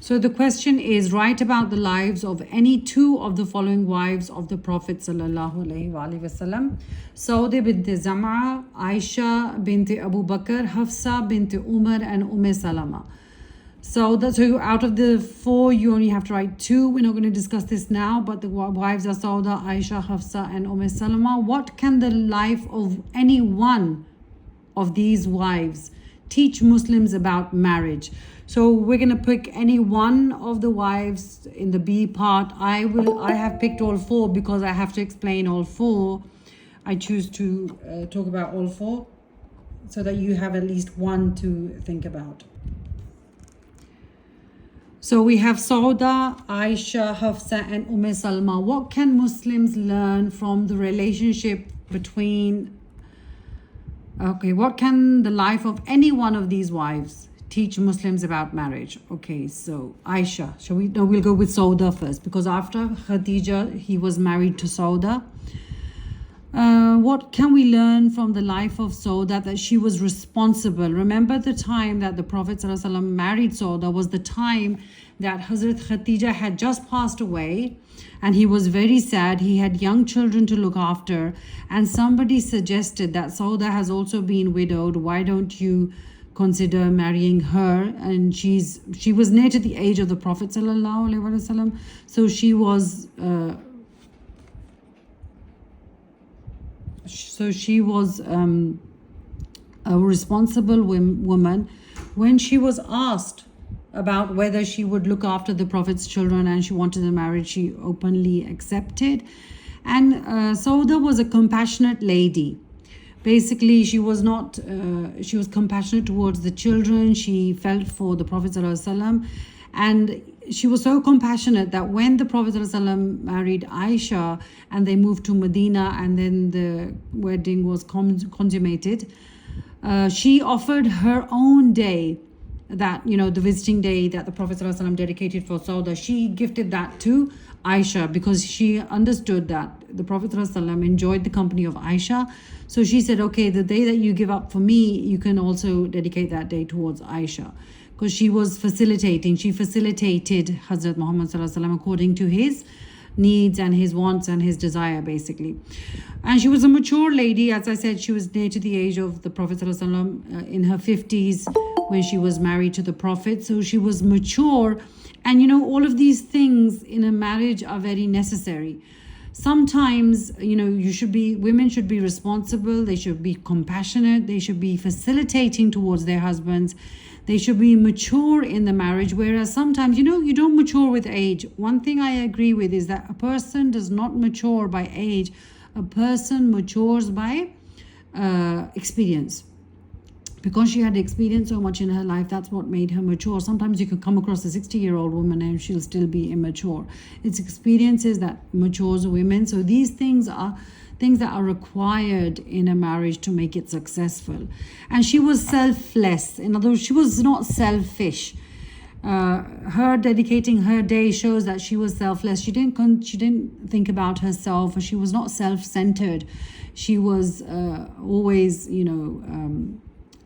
So the question is, write about the lives of any two of the following wives of the Prophet sallallahu alaihi wasallam: Sauda bint Zam'a, Aisha bint Abu Bakr, Hafsa bint Umar, and Salama. So out of the four, you only have to write two. We're not going to discuss this now, but the wives are Sauda, Aisha, Hafsa, and Salama. What can the life of any one of these wives teach Muslims about marriage? So we're going to pick any one of the wives in the B part. I have picked all four because I have to explain all four. I choose to talk about all four so that you have at least one to think about. So we have Sauda, Aisha, Hafsa, and Salma. What can Muslims learn from the relationship between... Okay, what can the life of any one of these wives teach Muslims about marriage? Okay, so Aisha. We'll go with Sauda first, because after Khadija, he was married to Sauda. What can we learn from the life of Sauda? That she was responsible. Remember, the time that the Prophet ﷺ married Sauda was the time that Hazrat Khadija had just passed away, and he was very sad. He had young children to look after, and somebody suggested that Sauda has also been widowed. Why don't you consider marrying her? And she was near to the age of the Prophet ﷺ, so she was a responsible woman. When she was asked about whether she would look after the Prophet's children and she wanted the marriage, she openly accepted. And Sauda was a compassionate lady. Basically, she was compassionate towards the children. She felt for the Prophet ﷺ, and she was so compassionate that when the Prophet ﷺ married Aisha and they moved to Medina, and then the wedding was consummated, she offered her own day, that, the visiting day that the Prophet ﷺ dedicated for Sauda. She gifted that to Aisha because she understood that the Prophet ﷺ enjoyed the company of Aisha. So she said, okay, the day that you give up for me, you can also dedicate that day towards Aisha. Because she was facilitated Hazrat Muhammad ﷺ according to his needs and his wants and his desire, basically. And she was a mature lady. As I said, she was near to the age of the Prophet ﷺ, in her 50s when she was married to the Prophet. So she was mature. And all of these things in a marriage are very necessary. Sometimes, women should be responsible, they should be compassionate, they should be facilitating towards their husbands, they should be mature in the marriage. Whereas sometimes, you don't mature with age. One thing I agree with is that a person does not mature by age, a person matures by experience. Because she had experienced so much in her life, that's what made her mature. Sometimes you can come across a 60-year-old woman and she'll still be immature. It's experiences that matures women. So these things are things that are required in a marriage to make it successful. And she was selfless. In other words, she was not selfish. Her dedicating her day shows that she was selfless. She didn't think about herself, or she was not self-centered. She was always,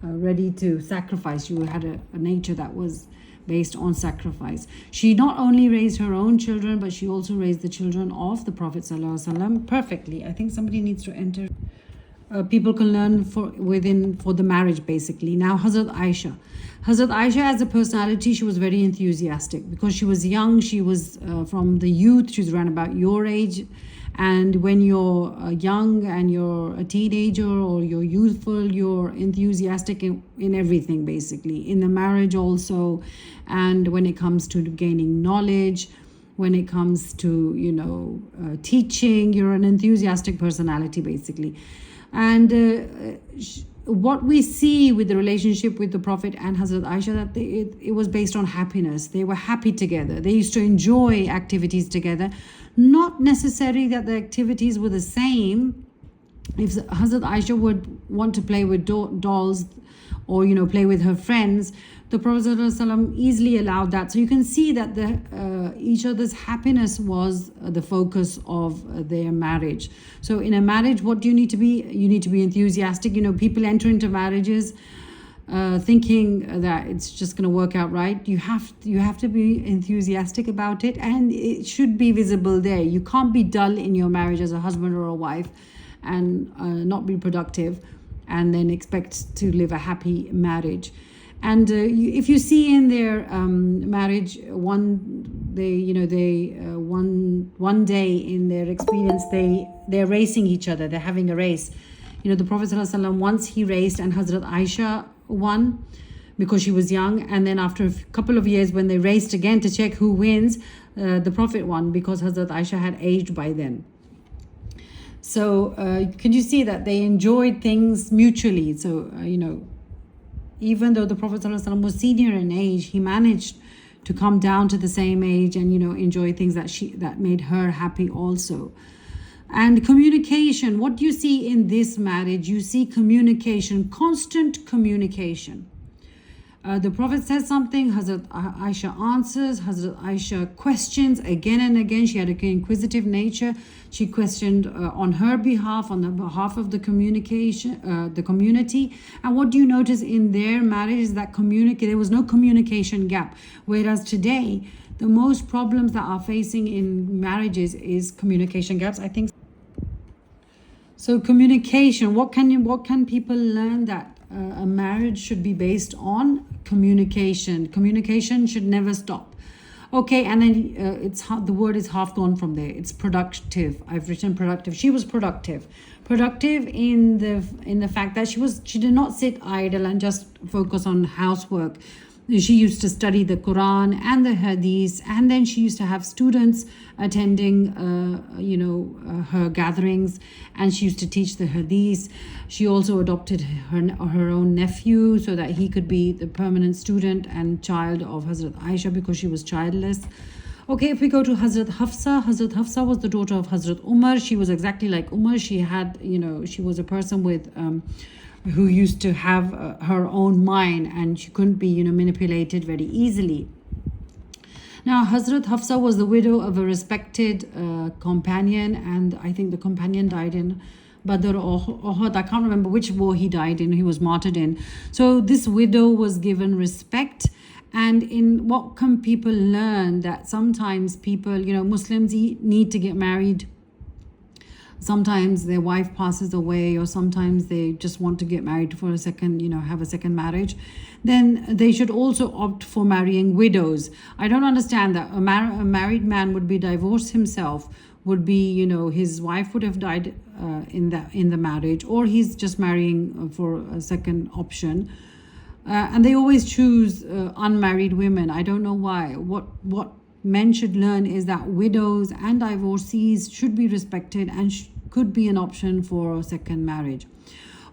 ready to sacrifice. She had a nature that was based on sacrifice. She not only raised her own children, but she also raised the children of the Prophet ﷺ perfectly. I think somebody needs to enter. People can learn for the marriage, basically. Now, Hazrat Aisha. Hazrat Aisha, as a personality, she was very enthusiastic because she was young. She was from the youth. She was around about your age. And when you're young and you're a teenager or you're youthful, you're enthusiastic in everything, basically. In the marriage also. And when it comes to gaining knowledge, when it comes to, teaching, you're an enthusiastic personality, basically. And what we see with the relationship with the Prophet and Hazrat Aisha, that it was based on happiness. They were happy together. They used to enjoy activities together. Not necessarily that the activities were the same. If Hazrat Aisha would want to play with dolls or play with her friends, the Prophet ﷺ easily allowed that. So you can see that each other's happiness was the focus of their marriage. So in a marriage, what do you need to be? You need to be enthusiastic. People enter into marriages thinking that it's just going to work out right. You have to be enthusiastic about it, and it should be visible there. You can't be dull in your marriage as a husband or a wife and not be productive and then expect to live a happy marriage. And if you see in their marriage, one day in their experience, they're racing each other. They're having a race. The Prophet ﷺ, once he raced and Hazrat Aisha won because she was young, and then after a couple of years when they raced again to check who wins, the Prophet won because Hazrat Aisha had aged by then. So can you see that they enjoyed things mutually? So even though the Prophet ﷺ was senior in age, he managed to come down to the same age and enjoy things that made her happy also. And communication, what do you see in this marriage? You see communication, constant communication. The Prophet says something, Hazrat Aisha answers, Hazrat Aisha questions again and again. She had an inquisitive nature. She questioned on her behalf, on the behalf of the the community. And what do you notice in their marriage is that there was no communication gap. Whereas today, the most problems that are facing in marriages is communication gaps, I think. So communication, what can people learn? That a marriage should be based on communication. Communication should never stop. Okay, and then the word is half gone from there. It's productive. I've written productive. She was productive. Productive in the fact that she did not sit idle and just focus on housework. She used to study the Quran and the Hadith, and then she used to have students attending, her gatherings, and she used to teach the Hadith. She also adopted her own nephew so that he could be the permanent student and child of Hazrat Aisha because she was childless. Okay, if we go to Hazrat Hafsa was the daughter of Hazrat Umar. She was exactly like Umar. She had, she was a person with who used to have her own mind, and she couldn't be manipulated very easily. Now Hazrat Hafsa was the widow of a respected companion, and I think the companion died in Badr or Uhud. I can't remember which war he died in, he was martyred in. So this widow was given respect. And in what can people learn? That sometimes people, Muslims need to get married. Sometimes their wife passes away, or sometimes they just want to get married for a second, have a second marriage. Then they should also opt for marrying widows. I don't understand that a married man would be divorced himself, would be, his wife would have died in the marriage, or he's just marrying for a second option. And they always choose unmarried women. I don't know why. What men should learn is that widows and divorcees should be respected and could be an option for a second marriage.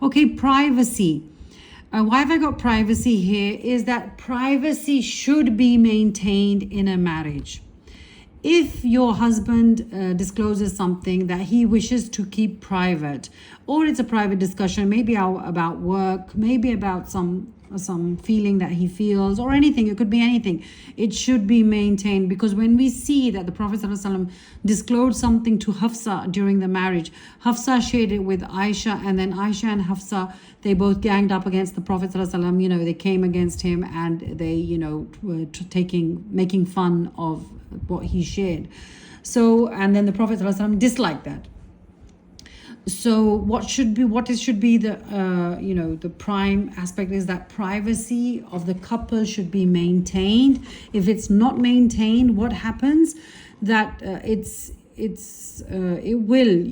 Okay, privacy. Why have I got privacy here? Is that privacy should be maintained in a marriage. If your husband discloses something that he wishes to keep private, or it's a private discussion, maybe about work, maybe about some feeling that he feels, or anything, it could be anything, it should be maintained. Because when we see that the Prophet ﷺ disclosed something to Hafsa during the marriage, Hafsa shared it with Aisha, and then Aisha and Hafsa, they both ganged up against the Prophet ﷺ. They came against him, and they were making fun of what he shared. So, and then the Prophet ﷺ disliked that. So what should be the the prime aspect is that privacy of the couple should be maintained. If it's not maintained, what happens? That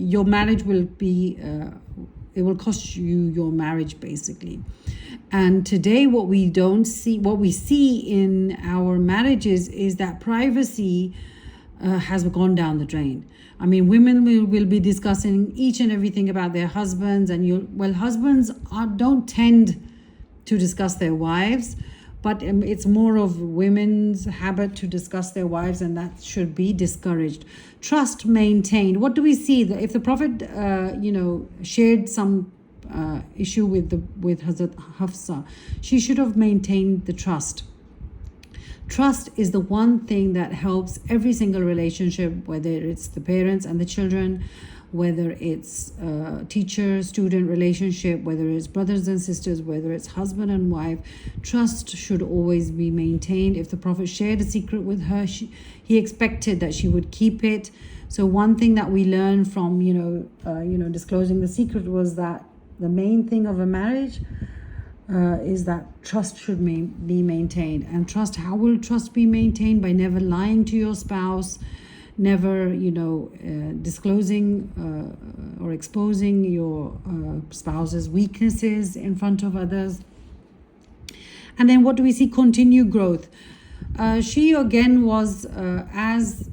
your marriage will be it will cost you your marriage basically. And today what we see in our marriages is that privacy has gone down the drain. I mean, women will be discussing each and everything about their husbands, and husbands don't tend to discuss their wives, but it's more of women's habit to discuss their wives, and that should be discouraged. Trust maintained. What do we see? If the Prophet shared some issue with Hazrat Hafsa, she should have maintained the trust. Trust is the one thing that helps every single relationship, whether it's the parents and the children, whether it's teacher-student relationship, whether it's brothers and sisters, whether it's husband and wife. Trust should always be maintained. If the Prophet shared a secret with her, he expected that she would keep it. So one thing that we learned from disclosing the secret was that the main thing of a marriage is that trust should be maintained. And trust, how will trust be maintained? By never lying to your spouse, never disclosing or exposing your spouse's weaknesses in front of others. And then what do we see? Continued growth. She again was as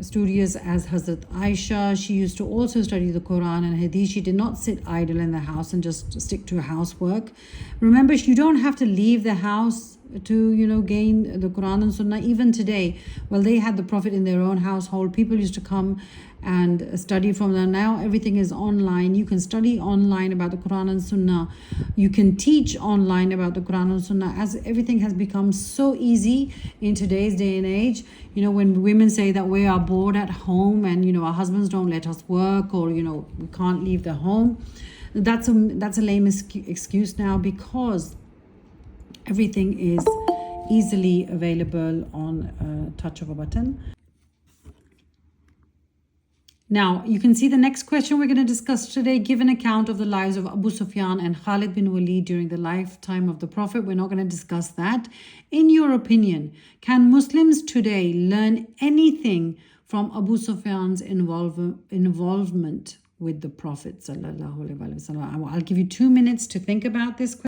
studious as Hazrat Aisha. She used to also study the Quran and Hadith. She did not sit idle in the house and just stick to housework. Remember, you don't have to leave the house to gain the Quran and Sunnah. Even today, well, they had the Prophet in their own household. People used to come and study from them. Now everything is online. You can study online about the Quran and Sunnah. You can teach online about the Quran and Sunnah, as everything has become so easy in today's day and age. When women say that we are bored at home and our husbands don't let us work, or we can't leave the home, that's a lame excuse now, because everything is easily available on a touch of a button. Now, you can see the next question we're going to discuss today. Give an account of the lives of Abu Sufyan and Khalid bin Walid during the lifetime of the Prophet. We're not going to discuss that. In your opinion, can Muslims today learn anything from Abu Sufyan's involvement with the Prophet? I'll give you 2 minutes to think about this question.